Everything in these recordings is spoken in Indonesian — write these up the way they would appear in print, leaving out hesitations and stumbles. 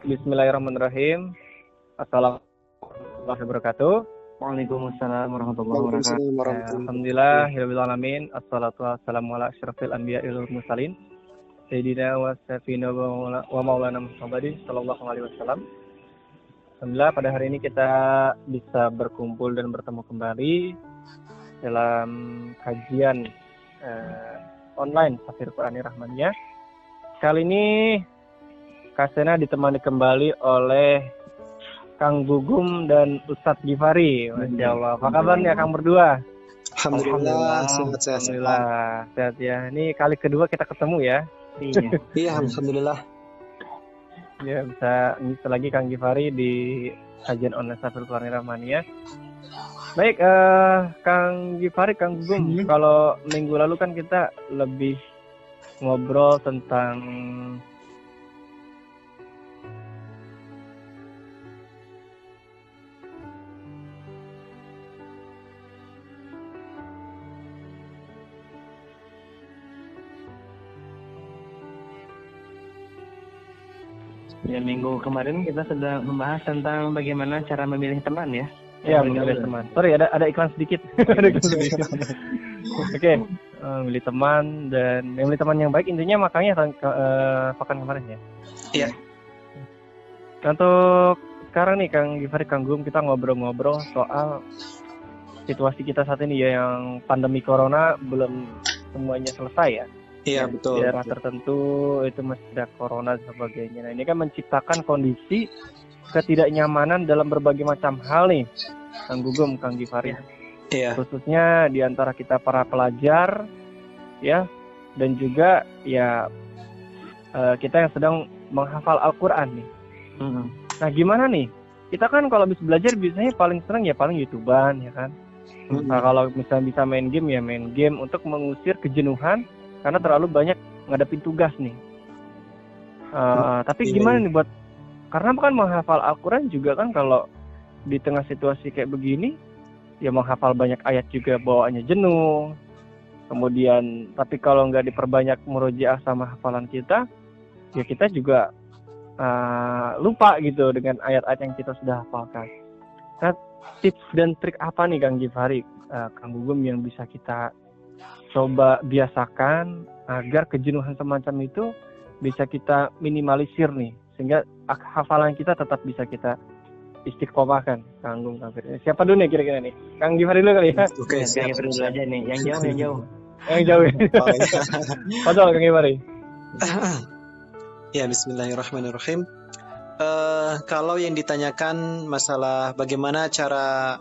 Bismillahirrahmanirrahim. Assalamualaikum warahmatullahi wabarakatuh. Waalaikumsalam warahmatullahi wabarakatuh. Waalaikumsalam warahmatullahi Alhamdulillah, rabbil alamin. Assalatu wassalamu ala asyrafil anbiya'i wal mursalin. Sayyidina wa safina wa maulana Muhammadin sallallahu alaihi wasallam. Alhamdulillah, pada hari ini kita bisa berkumpul dan bertemu kembali dalam kajian online Tafsir Qur'ani Rahmaniyah. Kali ini Kak Sena ditemani kembali oleh Kang Gugum dan Ustadz Gifari. Masya Allah. Apa kabarnya Kang berdua? Alhamdulillah, sehat. Alhamdulillah, sehat ya. Ini kali kedua kita ketemu ya. Iya, alhamdulillah. Ya, bisa lagi Kang Gifari di kajian online Tafsir Qur'ani Rahmaniyah. Baik, Kang Gifari, Kang Gugum, kalau minggu lalu kan kita lebih ngobrol tentang Ya, minggu kemarin kita sudah membahas tentang bagaimana cara memilih teman ya. ya memilih teman. Sorry, ada iklan sedikit. Ada iklan sedikit. Oke, memilih teman dan memilih teman yang baik intinya makanya pekan kemarin ya. Iya. Untuk sekarang nih Kang Gifari, Kang Gugum, kita ngobrol-ngobrol soal situasi kita saat ini ya, yang pandemi corona belum semuanya selesai ya. Iya, betul. Di daerah tertentu itu masih ada corona dan sebagainya. Nah, ini kan menciptakan kondisi ketidaknyamanan dalam berbagai macam hal nih, Kang Gugum, Kang Gifari. Iya. Khususnya di antara kita para pelajar, ya, dan juga ya kita yang sedang menghafal Al-Quran nih. Nah, gimana nih? Kita kan kalau habis belajar biasanya paling senang ya paling YouTuber-an ya kan. Nah, kalau misalnya bisa main game ya main game untuk mengusir kejenuhan karena terlalu banyak ngadepin tugas nih. Tapi gimana nih buat, karena kan menghafal Al-Quran juga kan kalau di tengah situasi kayak begini, ya menghafal banyak ayat juga bawaannya jenuh. Kemudian, tapi kalau nggak diperbanyak murojaah sama hafalan kita, ya kita juga lupa gitu dengan ayat-ayat yang kita sudah hafalkan. Nah, tips dan trik apa nih Kang Gifari, Kang Gugum, yang bisa kita coba biasakan agar kejenuhan semacam itu bisa kita minimalisir nih, sehingga hafalan kita tetap bisa kita istiqomahkan. Kang Gugum, Kang Gifari. Siapa dulu nih kira-kira nih? Kang Gifari dulu kali ya? Oke, Kang Gifari dulu aja nih, yang jauh. Yang jauh. Padahal Kang Gifari. Ya, bismillahirrahmanirrahim. Kalau yang ditanyakan masalah bagaimana cara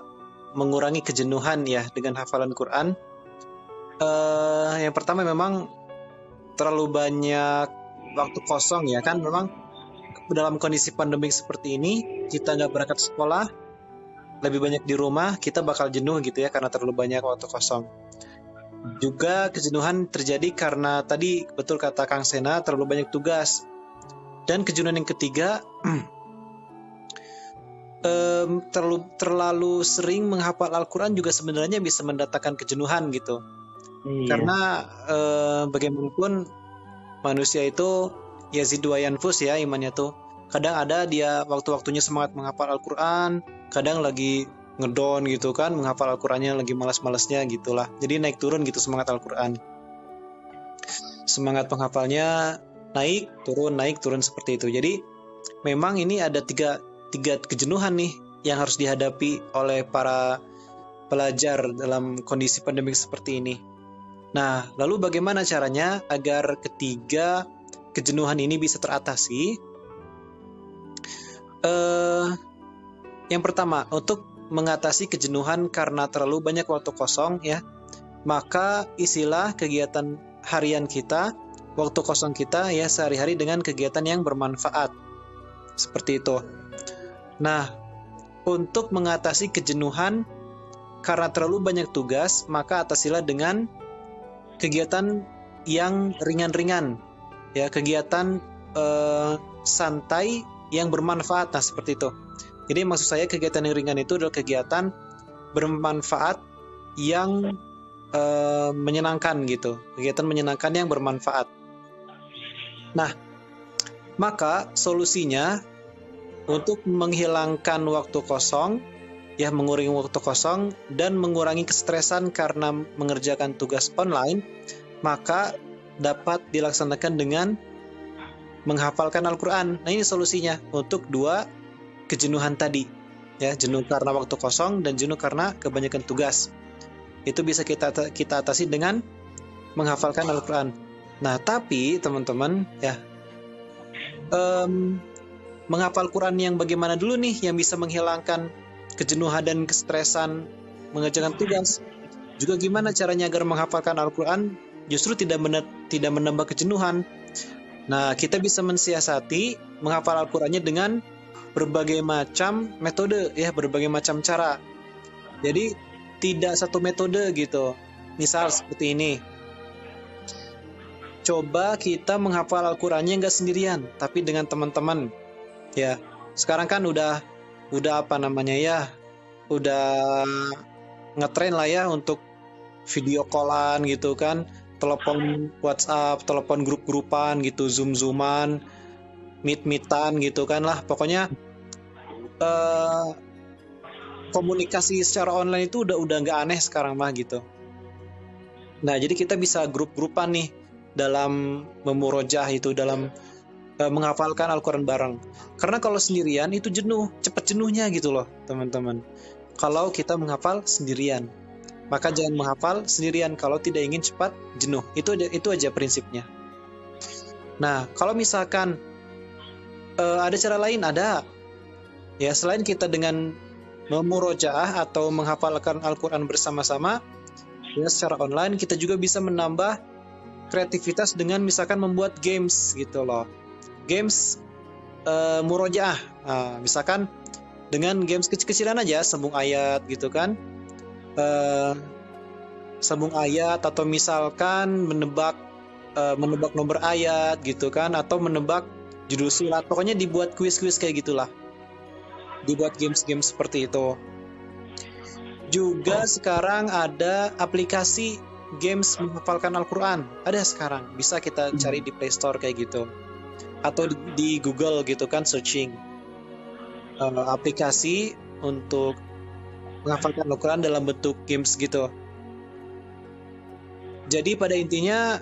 mengurangi kejenuhan ya dengan hafalan Quran, yang pertama memang terlalu banyak waktu kosong ya kan. Memang dalam kondisi pandemik seperti ini, kita nggak berangkat sekolah, lebih banyak di rumah, kita bakal jenuh gitu ya karena terlalu banyak waktu kosong. Juga kejenuhan terjadi karena tadi betul kata Kang Sena, terlalu banyak tugas. Dan kejenuhan yang ketiga, terlalu sering menghafal Al-Quran juga sebenarnya bisa mendatangkan kejenuhan gitu. Iya. Karena bagaimanapun manusia itu yazidu wa yanfus ya, imannya tuh. Kadang ada dia waktu-waktunya semangat menghafal Al-Quran, kadang lagi ngedown gitu kan, menghafal Al-Qurannya lagi malas-malasnya gitulah. Jadi naik turun gitu semangat Al-Quran. Semangat penghafalnya naik turun seperti itu. Jadi memang ini ada tiga kejenuhan nih yang harus dihadapi oleh para pelajar dalam kondisi pandemik seperti ini. Nah, lalu bagaimana caranya agar ketiga kejenuhan ini bisa teratasi? Yang pertama, untuk mengatasi kejenuhan karena terlalu banyak waktu kosong ya, maka isilah kegiatan harian kita, waktu kosong kita ya sehari-hari dengan kegiatan yang bermanfaat. Seperti itu. Nah, untuk mengatasi kejenuhan karena terlalu banyak tugas, maka atasilah dengan kegiatan yang ringan-ringan. Ya, kegiatan santai yang bermanfaat. Nah, seperti itu. Jadi maksud saya kegiatan yang ringan itu adalah kegiatan bermanfaat yang menyenangkan gitu. Kegiatan menyenangkan yang bermanfaat. Nah, maka solusinya untuk menghilangkan waktu kosong, ya mengurangi waktu kosong dan mengurangi kestresan karena mengerjakan tugas online, maka dapat dilaksanakan dengan menghafalkan Al-Quran. Nah, ini solusinya untuk dua kejenuhan tadi, ya, jenuh karena waktu kosong dan jenuh karena kebanyakan tugas. Itu bisa kita atasi dengan menghafalkan Al-Quran. Nah, tapi teman-teman, ya, menghafal Quran yang bagaimana dulu nih yang bisa menghilangkan kejenuhan dan kestresan mengerjakan tugas? Juga gimana caranya agar menghafalkan Al-Quran justru tidak menambah kejenuhan? Nah, kita bisa mensiasati menghafal Al-Qurannya dengan berbagai macam metode, ya, berbagai macam cara. Jadi tidak satu metode gitu. Misal seperti ini. Coba kita menghafal Al-Qurannya nggak sendirian, tapi dengan teman-teman. Ya, sekarang kan udah apa namanya ya, udah ngetren lah ya untuk video callan gitu kan, telepon WhatsApp, telepon grup-grupan gitu, zoom-zooman, meet-meetan gitu kan lah. Pokoknya komunikasi secara online itu udah nggak aneh sekarang mah gitu. Nah, jadi kita bisa grup-grupan nih dalam memurojah itu, dalam menghafalkan Al-Quran bareng. Karena kalau sendirian itu jenuh, cepat jenuhnya gitu loh teman-teman. Kalau kita menghafal sendirian, maka jangan menghafal sendirian kalau tidak ingin cepat jenuh. Itu aja prinsipnya. Nah, kalau misalkan ada cara lain, ada. Ya, selain kita dengan memurojaah atau menghafalkan Al-Quran bersama-sama, ya secara online, kita juga bisa menambah kreativitas dengan misalkan membuat games gitu loh. Games murojaah. Misalkan dengan games kecil-kecilan aja, sambung ayat gitu kan. Sambung ayat, atau misalkan menebak nomor ayat gitu kan, atau menebak judul surat. Pokoknya dibuat kuis-kuis kayak gitulah. Dibuat games-games seperti itu. Juga sekarang ada aplikasi games menghafalkan Al-Quran. Ada sekarang, bisa kita cari di Play Store kayak gitu, atau di Google gitu kan, searching aplikasi untuk menghafalkan Al-Quran dalam bentuk games gitu. Jadi pada intinya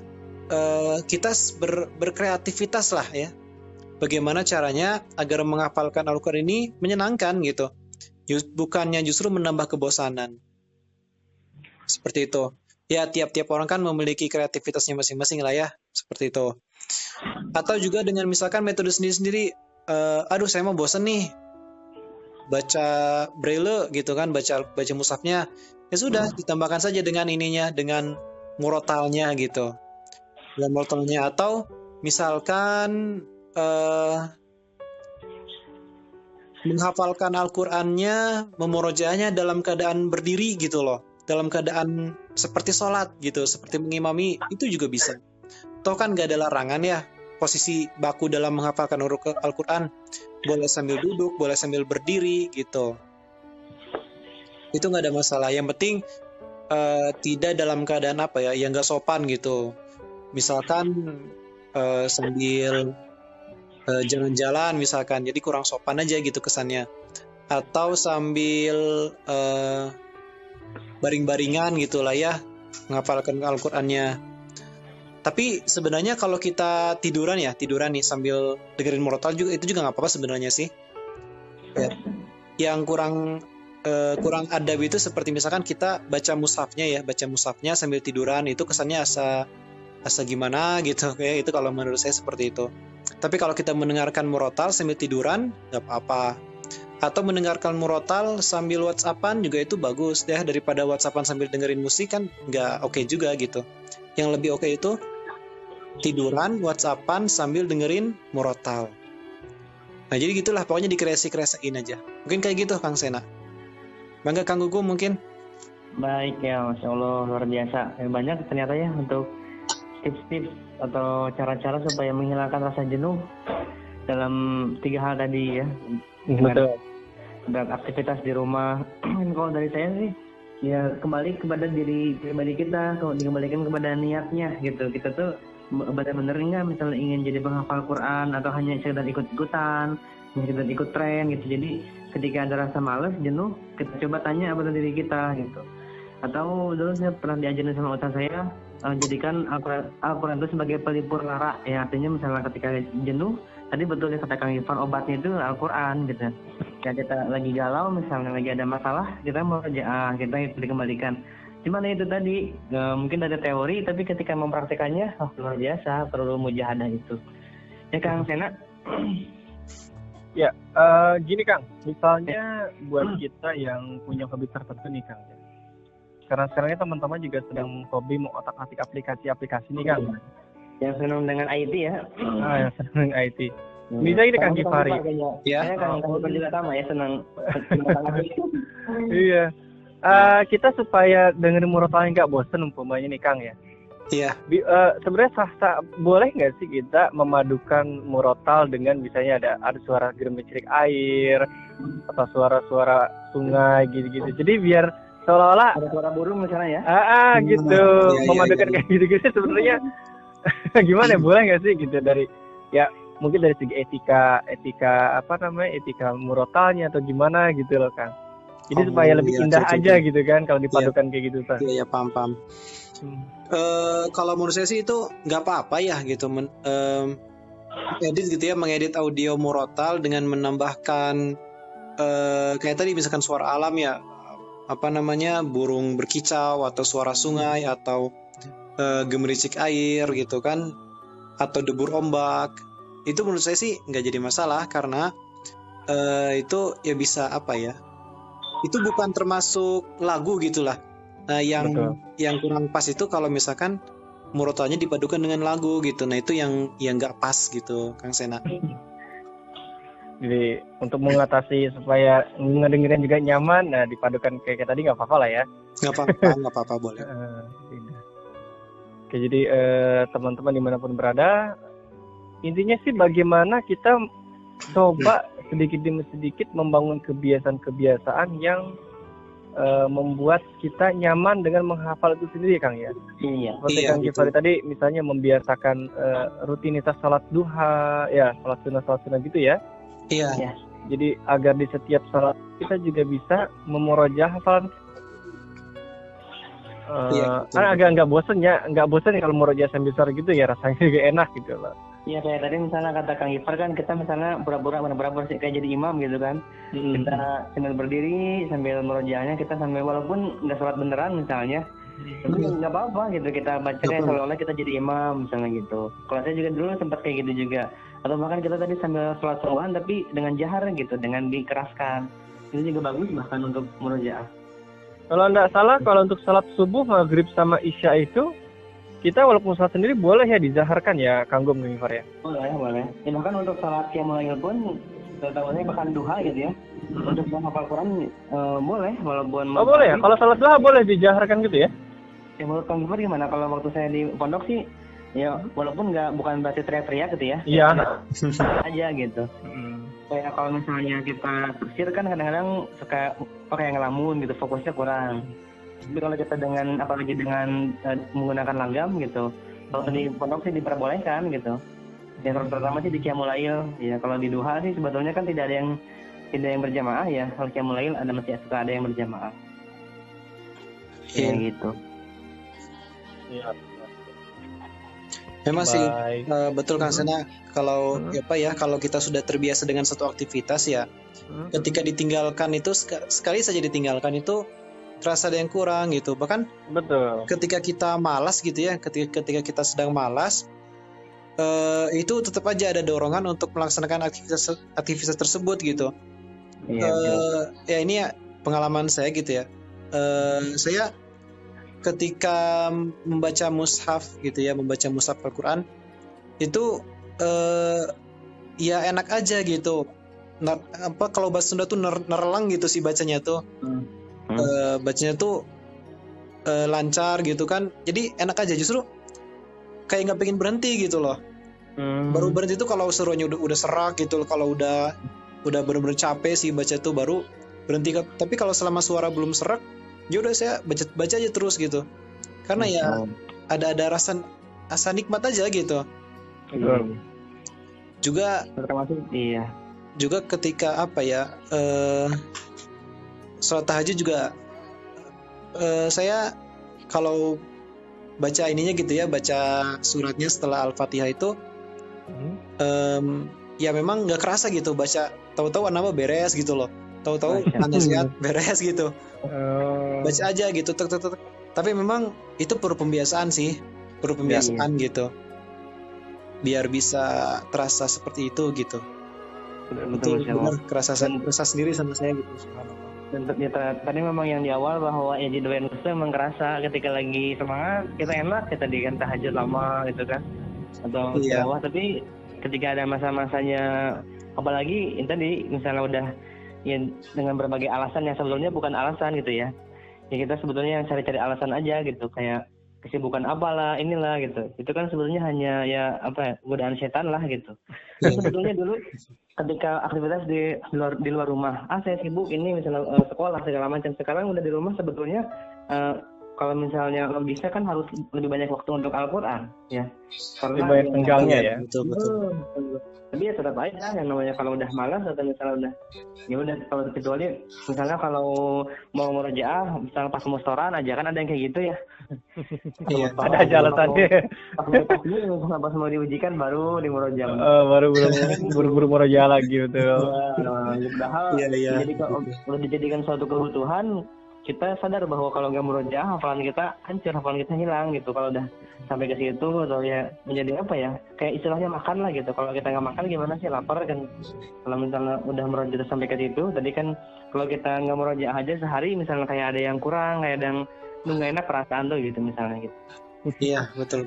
kita berkreativitas lah ya, bagaimana caranya agar menghafalkan Al-Quran ini menyenangkan gitu, bukannya justru menambah kebosanan. Seperti itu. Ya, tiap-tiap orang kan memiliki kreativitasnya masing-masing lah ya, seperti itu. Atau juga dengan misalkan metode sendiri-sendiri, aduh saya mau bosan nih baca braille gitu kan, baca mushafnya, ya sudah ditambahkan saja dengan ininya, dengan murotalnya gitu, dengan murotalnya. Atau misalkan menghafalkan Al-Qur'annya, memurojahnya dalam keadaan berdiri gitu loh, dalam keadaan seperti sholat gitu, seperti mengimami, itu juga bisa. Toh kan gak ada larangan ya, posisi baku dalam menghafalkan Al-Quran. Boleh sambil duduk, boleh sambil berdiri gitu. Itu gak ada masalah. Yang penting tidak dalam keadaan apa ya, yang gak sopan gitu. Misalkan sambil jalan-jalan misalkan, jadi kurang sopan aja gitu kesannya. Atau sambil baring-baringan gitulah ya, menghafalkan Al-Qur'annya. Tapi sebenarnya kalau kita tiduran nih sambil dengerin murotal juga, itu juga nggak apa-apa sebenarnya sih. Ya. Yang kurang adab itu seperti misalkan kita baca mushafnya sambil tiduran, itu kesannya asa gimana gitu. Kayak itu kalau menurut saya seperti itu. Tapi kalau kita mendengarkan murotal sambil tiduran, nggak apa-apa. Atau mendengarkan murotal sambil WhatsAppan juga itu bagus ya, daripada WhatsAppan sambil dengerin musik kan nggak oke juga gitu. Yang lebih oke itu tiduran, WhatsAppan sambil dengerin murotal. Nah jadi gitulah, pokoknya dikreasi-kreasiin aja. Mungkin kayak gitu Kang Sena. Bangga Kang Gugu mungkin. Baik ya, Masya Allah, luar biasa. Banyak ternyata ya untuk tips-tips atau cara-cara supaya menghilangkan rasa jenuh dalam 3 hal tadi ya. Betul. Dan aktivitas di rumah. Kalau dari saya sih, ya kembali kepada diri pribadi kita, kalau dikembalikan kepada niatnya gitu. Kita tuh benar-benar nggak misalnya ingin jadi penghafal Quran atau hanya sekedar ikut-ikutan, kita ikut tren gitu. Jadi ketika ada rasa malas, jenuh, kita coba tanya pada diri kita gitu. Atau dulu saya pernah diajarin sama ustaz saya, jadikan Al-Quran itu sebagai pelipur lara. Ya artinya misalnya ketika jenuh, tadi betul ya kata Kang Irfan, obatnya itu Al-Quran gitu. Ya kita lagi galau, misalnya lagi ada masalah, kita murojaah, kita dikembalikan. Cuman itu tadi, mungkin ada teori, tapi ketika mempraktikannya, luar biasa, perlu mujahadah itu. Ya Kang Sena? Ya, gini Kang, misalnya buat kita yang punya hobi tertentu nih Kang. Karena sekarang ini teman-teman juga sedang hobi mengotak-atik aplikasi-aplikasi nih Kang. Yang senang dengan IT ya? Yang senang dengan IT. Bisa ini Kang Gifari. Ya. Saya Kang juga sama ya, senang. Iya. Kita supaya dengerin murotal nggak bosen umpamanya nih Kang ya. Iya. Sebenarnya boleh nggak sih kita memadukan murotal dengan misalnya ada suara gemericik air atau suara-suara sungai gitu-gitu. Jadi biar seolah-olah ada suara burung misalnya ya. Gitu. Memadukan kayak gitu-gitu sebenarnya gimana? Boleh nggak sih gitu dari ya mungkin dari segi etika etika murotalnya atau gimana gitu loh Kang. Jadi supaya lebih indah aja gitu kan kalau dipadukan kayak gitu kan. Iya, paham. Kalau menurut saya sih itu nggak apa-apa ya gitu, edit gitu ya, mengedit audio murotal dengan menambahkan kayak tadi misalkan suara alam ya, burung berkicau atau suara sungai atau gemericik air gitu kan, atau debur ombak. Itu menurut saya sih nggak jadi masalah karena itu ya bisa itu bukan termasuk lagu gitulah. Nah, yang kurang pas itu kalau misalkan murotalnya dipadukan dengan lagu gitu. Nah, itu yang nggak pas gitu, Kang Sena. Jadi untuk mengatasi supaya ngedengerin juga nyaman, nah dipadukan kayak tadi nggak apa-apa lah ya. Nggak apa-apa boleh. Oke, jadi teman-teman dimanapun berada, intinya sih bagaimana kita coba sedikit demi sedikit membangun kebiasaan-kebiasaan yang membuat kita nyaman dengan menghafal itu sendiri Kang ya. Iya. Seperti Kang Gifari tadi misalnya membiasakan rutinitas salat duha ya, salat sunnah gitu ya. Iya. Jadi agar di setiap salat kita juga bisa memurojah hafalan. Kan agak nggak bosen kalau merojah sambil sore gitu ya, rasanya juga enak gitu loh. Iya, kayak tadi misalnya kata Kang Gifar kan, kita misalnya pura-pura kayak jadi imam gitu kan. Kita sambil berdiri sambil merojahnya, kita sambil walaupun nggak sholat beneran misalnya, tapi nggak apa-apa gitu, kita bacanya seolah-olah kita jadi imam misalnya gitu. Kalau saya juga dulu sempat kayak gitu juga, atau bahkan kita tadi sambil sholat subuhan tapi dengan jahar gitu, dengan dikeraskan, itu juga bagus bahkan untuk merojah. Kalau nggak salah, kalau untuk salat subuh, maghrib sama isya itu kita walaupun salat sendiri boleh ya dizaharkan ya, Kang Gom Gifar ya? Boleh. Ya bahkan untuk salat qiyamul lail pun, terutama bahkan duha gitu ya, untuk menghafal Quran boleh walaupun. Oh boleh ya? Kalau salat duha boleh dizaharkan gitu ya? Ya menurut Kang Gifar gimana? Kalau waktu saya di pondok sih, ya walaupun bukan berarti teriak-teriak gitu ya. Iya. Aja gitu. Kayak kalau misalnya kita tafsir kan kadang-kadang suka pakai ngelamun gitu, fokusnya kurang. Tapi kalau kita apalagi dengan menggunakan langgam gitu, kalau di pondok sih diperbolehkan gitu. Yang terutama sih di qiyamul lail. Ya kalau di duha sih sebetulnya kan tidak ada yang berjamaah ya. Kalau qiyamul lail masih suka ada yang berjamaah. Kayak gitu. Iya. Memang sih betul Kang Sena, kalau kalau kita sudah terbiasa dengan satu aktivitas ya, ketika ditinggalkan itu sekali saja ditinggalkan itu terasa ada yang kurang gitu. Bahkan betul. Ketika kita malas gitu ya, ketika kita sedang malas, itu tetap aja ada dorongan untuk melaksanakan aktivitas tersebut gitu. Ya ini ya pengalaman saya gitu ya. Saya ketika membaca mushaf gitu ya, membaca mushaf Al-Quran itu ya enak aja gitu. Kalau bahasa Sunda tuh nerelang gitu sih bacanya tuh. Bacanya tuh lancar gitu kan, jadi enak aja, justru kayak nggak pengen berhenti gitu loh. Baru berhenti tuh kalau serunya udah serak gitu, kalau udah benar-benar capek sih baca tuh baru berhenti. Tapi kalau selama suara belum serak, ya udah saya baca aja terus gitu, karena ya ada rasa nikmat aja gitu. Juga termasuk juga ketika sholat tahajud juga saya kalau baca ininya gitu ya, baca suratnya setelah Al-Fatihah itu ya memang nggak kerasa gitu, baca tahu-tahu nama beres gitu loh, tahu-tahu nasihat beres gitu, baca aja gitu tek. Tapi memang itu perlu pembiasaan sih, gitu, biar bisa terasa seperti itu gitu. Betul, benar kerasa sendiri sama saya gitu. Dan tadi memang yang di awal bahwa ya di doain itu memang kerasa ketika lagi semangat kita enak, kita di kan tahajud lama gitu kan, atau bawah. Tapi ketika ada masa-masanya, apalagi yang tadi misalnya udah ya dengan berbagai alasan yang sebetulnya bukan alasan gitu ya kita sebetulnya cari-cari alasan aja gitu, kayak kesibukan apalah inilah gitu, itu kan sebetulnya hanya godaan setan lah gitu. Jadi sebetulnya dulu ketika aktivitas di luar rumah, saya sibuk ini misalnya sekolah segala macam, sekarang udah di rumah sebetulnya kalau misalnya logisnya kan harus lebih banyak waktu untuk Al-Quran ya, karena banyak tenggangnya ya. Betul. Tapi ya tetap aja yang namanya kalau udah malas atau misalnya udah kalau kecuali misalnya kalau mau murojaah misalnya pas mustoran aja kan ada yang kayak gitu ya. Ada aja alasannya. Pas mau diujikan baru di murojaah. Baru buru-buru murojaah lagi betul. Padahal jadi kalau udah dijadikan suatu kebutuhan, kita sadar bahwa kalau nggak murojaah hafalan kita hancur, hafalan kita hilang gitu. Kalau udah sampai ke situ atau ya menjadi kayak istilahnya makan lah gitu. Kalau kita nggak makan gimana sih, lapar kan. Kalau misalnya udah murojaah sampai ke situ, tadi kan kalau kita nggak murojaah aja sehari misalnya kayak ada yang kurang, kayak ada yang nggak enak perasaan tuh gitu misalnya gitu. Iya betul.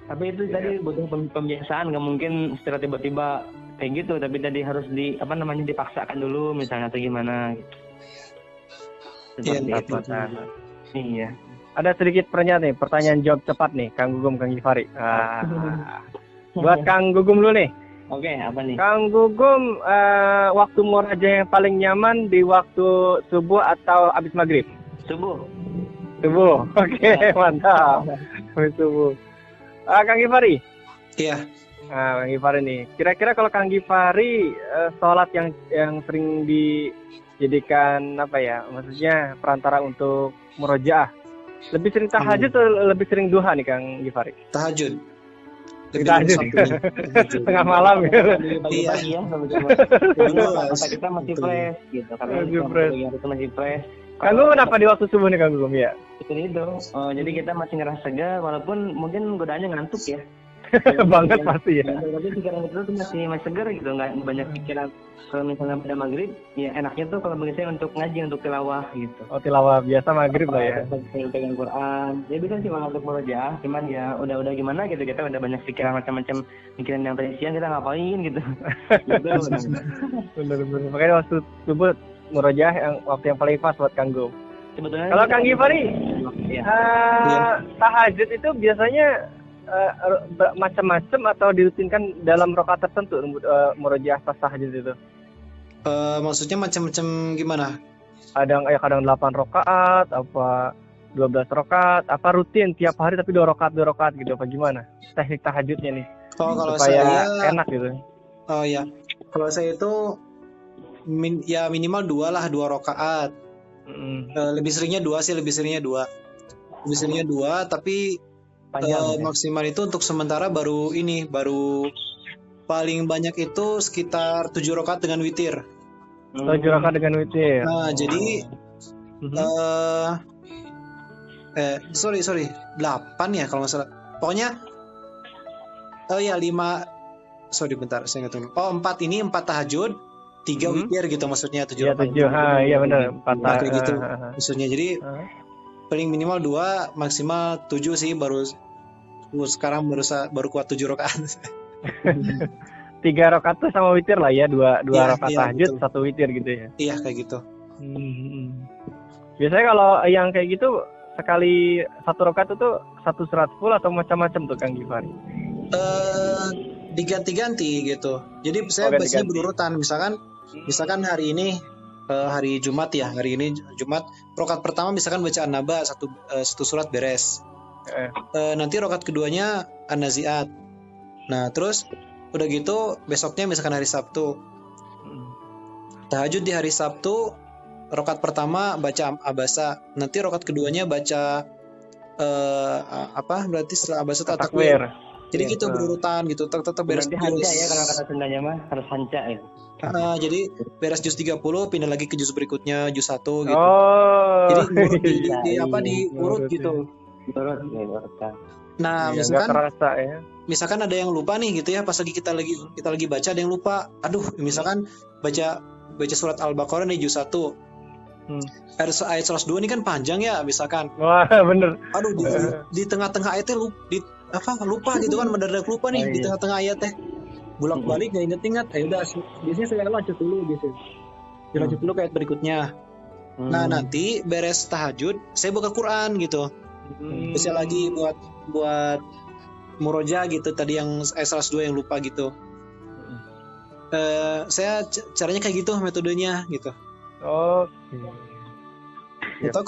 Tapi itu tadi butuh pembiasaan, nggak mungkin secara tiba-tiba kayak gitu. Tapi tadi harus dipaksakan dulu misalnya atau gimana gitu. Iya. Ada sedikit pertanyaan jawab cepat nih, Kang Gugum, Kang Gifari. Buat Kang Gugum dulu nih. Oke, apa nih? Kang Gugum, waktu murojaah yang paling nyaman di waktu subuh atau abis maghrib? Subuh. Oke, mantap. Subuh. Kang Gifari? Iya. Kang Gifari nih. Kira-kira kalau Kang Gifari sholat yang sering dijadikan maksudnya perantara untuk murojaah, lebih sering tahajud atau lebih sering duha nih Kang Gifari? Tahajud. Tahajud. Tengah malam gitu. Iya. Mata kita masih fresh gitu. Karena itu masih fresh. Kang Gugum kenapa di waktu subuh nih Kang Gugum ya? Itu. Jadi kita masih ngerasa segar walaupun mungkin godaannya ngantuk ya. Banget pasti ya. Tapi pikiran itu tuh masih segar gitu, nggak banyak pikiran. Kalau misalnya pada maghrib, ya enaknya tuh kalau bagi saya untuk ngaji, untuk tilawah gitu. Oh, tilawah biasa maghrib lah ya. Pegang Quran. Ya bisa sih malah untuk murojaah, cuman ya udah gimana gitu, kita udah banyak pikiran macam-macam, pikiran yang tadi siang kita ngapain gitu. Bener. Makanya waktu subuh murojaah yang waktu yang paling pas buat Kang Gugum. Sebetulnya kalau Kang Gifari, tahajud itu biasanya macam-macam atau dirutinkan dalam rakaat tertentu murojaah pas tahajud itu? Maksudnya macam-macam gimana? Kadang 8 rakaat, apa 12 rakaat, apa rutin tiap hari tapi 2 rakaat gitu, apa gimana? Teknik tahajudnya nih. Kalau supaya saya enak gitu. Oh ya. Kalau saya itu minimal 2 rakaat. Lebih seringnya 2 sih, lebih seringnya 2, tapi maksimal itu untuk sementara baru paling banyak itu sekitar 7 rakaat dengan witir. 7 rakaat dengan witir. Nah, jadi 8 ya kalau nggak salah. Pokoknya 5. Sorry bentar, saya nggak tahu. 4 tahajud, 3 witir gitu maksudnya, 7 rakaat. Iya benar, 4 kayak gitu maksudnya. Jadi paling minimal 2, maksimal 7 sih, baru sekarang baru kuat 7 rakaat. 3 rakaat tuh sama witir lah ya, 2 rakaat tahajud, betul. 1 witir gitu ya. Iya kayak gitu. Biasanya kalau yang kayak gitu sekali 1 rakaat itu 1 surat full atau macam-macam tuh Kang Gifari? Diganti-ganti gitu. Jadi saya bacanya berurutan. Misalkan hari ini hari Jumat ya, rakaat pertama misalkan baca An-Naba 1 surat beres. Nanti rakaat keduanya An-Nazi'at. Nah terus udah gitu besoknya misalkan hari Sabtu Tahajud di hari Sabtu, rakaat pertama baca Abasa, nanti rakaat keduanya baca berarti setelah Abasa Takwir. Jadi Iya. gitu berurutan gitu, tetap beres Berarti hanca ya kalau kata Sundanya mah, harus hanca ya. jadi beres jus 30 pindah lagi ke jus berikutnya, jus 1 gitu. Oh. Jadi ngurut iya. diurut gitu. Menurut kan. Nah, Iya, nggak kerasa ya. misalkan ada yang lupa nih gitu ya, pas lagi kita lagi baca ada yang lupa. Aduh, misalkan baca surat Al-Baqarah nih juz 1. Ayat 102 ini kan panjang ya, misalkan. Wah, bener. Aduh, di tengah-tengah ayatnya lupa gitu kan, mendadak lupa nih di tengah-tengah ayat teh. Bolak-balik nggak inget-inget. Udah, biasanya saya lanjut dulu biasanya. Lanjut dulu ke ayat berikutnya. Nah, nanti beres tahajud, saya buka Quran gitu. Bisa lagi buat muroja gitu, tadi yang ayat 102 yang lupa gitu. Saya caranya kayak gitu metodenya gitu. Atau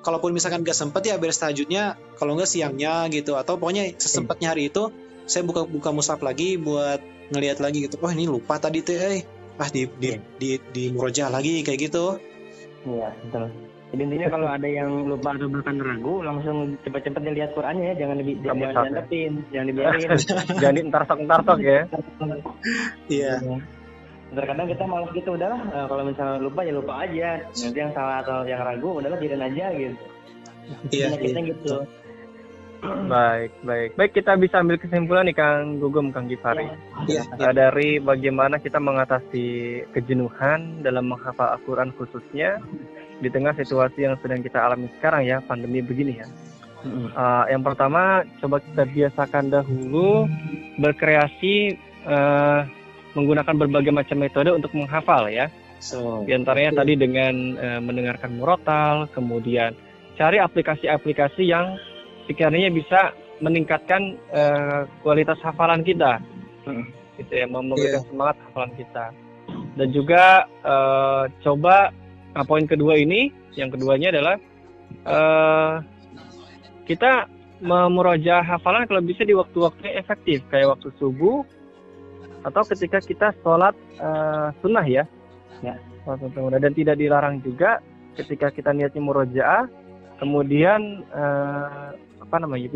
kalaupun misalkan gak sempet ya beres tahajudnya, kalau nggak siangnya gitu, atau pokoknya sesempatnya hari itu saya buka mushaf lagi buat ngelihat lagi gitu. Oh, ini lupa tadi tuh, di muroja lagi kayak gitu. Iya, betul. Jadi intinya kalau ada yang lupa atau bahkan ragu, langsung cepat-cepat dilihat Qurannya ya, jangan diantepin, jangan dibiarin. Jangan entar-sok ya. Iya. Terkadang kita malas gitu, udahlah kalau misalnya lupa ya lupa aja. Nanti yang salah atau yang ragu udahlah biarin aja gitu. Iya. Kita gitu. Baik, kita bisa ambil kesimpulan nih Kang Gugum, Kang Gifari. Iya. Dari bagaimana kita mengatasi kejenuhan dalam menghafal Al-Quran khususnya di tengah situasi yang sedang kita alami sekarang ya, pandemi begini ya. Yang pertama, coba kita biasakan dahulu berkreasi menggunakan berbagai macam metode untuk menghafal ya. Di antaranya tadi dengan mendengarkan murotal, kemudian cari aplikasi-aplikasi yang sekiranya bisa meningkatkan kualitas hafalan kita, gitu ya, memberikan semangat hafalan kita. Dan juga coba poin kedua ini, yang keduanya adalah kita memurojaah hafalan kalau bisa di waktu-waktu yang efektif, kayak waktu subuh atau ketika kita sholat sunnah ya. Dan tidak dilarang juga ketika kita niatnya murojaah, kemudian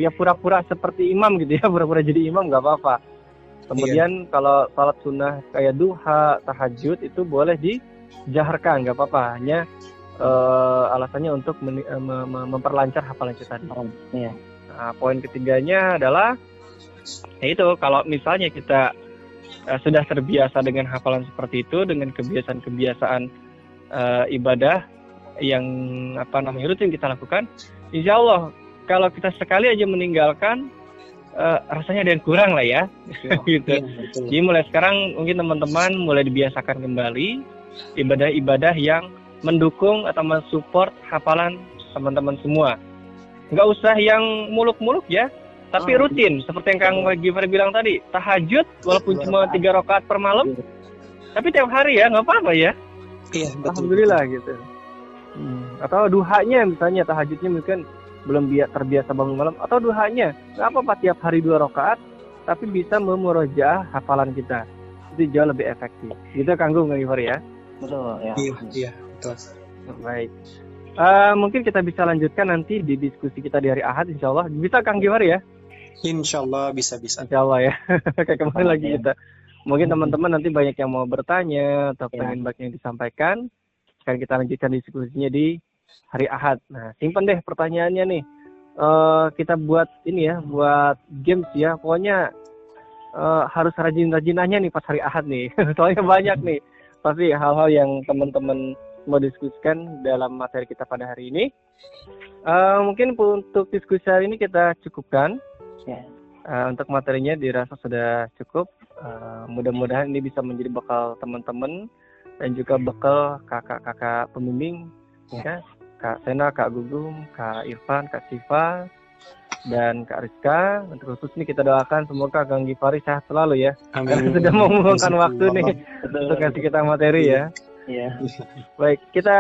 ya pura-pura seperti imam gitu ya, pura-pura jadi imam nggak apa-apa. Kemudian kalau sholat sunnah kayak duha, tahajud itu boleh dijaharkan, nggak apa-apa. Hanya alasannya untuk memperlancar hafalan kita tadi. Nah, poin ketiganya adalah yaitu kalau misalnya kita sudah terbiasa dengan hafalan seperti itu, dengan kebiasaan-kebiasaan ibadah yang rutin kita lakukan, insya Allah kalau kita sekali aja meninggalkan, rasanya ada yang kurang lah ya. Gitu. Jadi mulai sekarang mungkin teman-teman mulai dibiasakan kembali ibadah-ibadah yang mendukung atau mensupport hafalan teman-teman semua. Nggak usah yang muluk-muluk ya, tapi rutin. Seperti yang Kang Gifari bilang tadi, tahajud walaupun cuma 3 rakaat per malam, tapi tiap hari ya, nggak apa-apa ya. Iya, betul. Alhamdulillah gitu. Atau duhanya misalnya, tahajudnya mungkin belum terbiasa bangun malam, atau duhanya nggak apa-apa tiap hari 2 rakaat, tapi bisa memurojaah hafalan kita. Itu jauh lebih efektif. Gitu Kang Gifari ya. Betul ya. Iya, betul. Baik. Mungkin kita bisa lanjutkan nanti di diskusi kita di hari Ahad, insya Allah. Bisa Kang Gifari ya? Insya Allah bisa. Insya Allah ya. Kayak kemarin lagi kita. Mungkin teman-teman nanti banyak yang mau bertanya atau pengen banyak yang disampaikan. Sekarang kita lanjutkan diskusinya di hari Ahad. Nah, simpan deh pertanyaannya nih. Kita buat ini ya, buat games ya. Pokoknya harus rajin-rajinannya nih pas hari Ahad nih. Soalnya banyak nih. Pasti hal-hal yang teman-teman mau diskusikan dalam materi kita pada hari ini. Mungkin untuk diskusi hari ini kita cukupkan. Untuk materinya dirasa sudah cukup. Mudah-mudahan ini bisa menjadi bekal teman-teman dan juga bekal kakak-kakak pembimbing, ya, Kak Sena, Kak Gugum, Kak Irfan, Kak Siva, dan Kak Rizka. Untuk khusus ini kita doakan semoga Kang Gifari sehat selalu ya. Karena sudah mau meluangkan waktu nih untuk ngasih kita materi ya. Iya. Baik, kita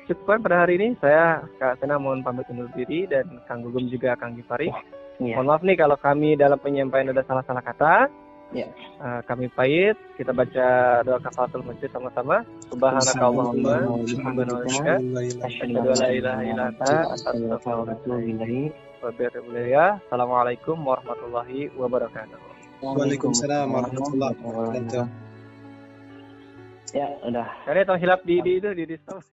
cukupkan pada hari ini. Saya Kak Sena mohon pamit undur diri dan Kang Gugum juga Kang Gifari. Mohon maaf nih kalau kami dalam penyampaian ada salah-salah kata. Ya. Kami pahit, kita baca doa kafaratul masjid sama-sama. Subhanakallahumma wa bihamdika asyhadu an la ilaha illa anta astaghfiruka wa atubu ilaik. Assalamualaikum warahmatullahi wabarakatuh. Waalaikumsalam warahmatullahi wabarakatuh. Ya, udah. Kalian tolong hilap di stop.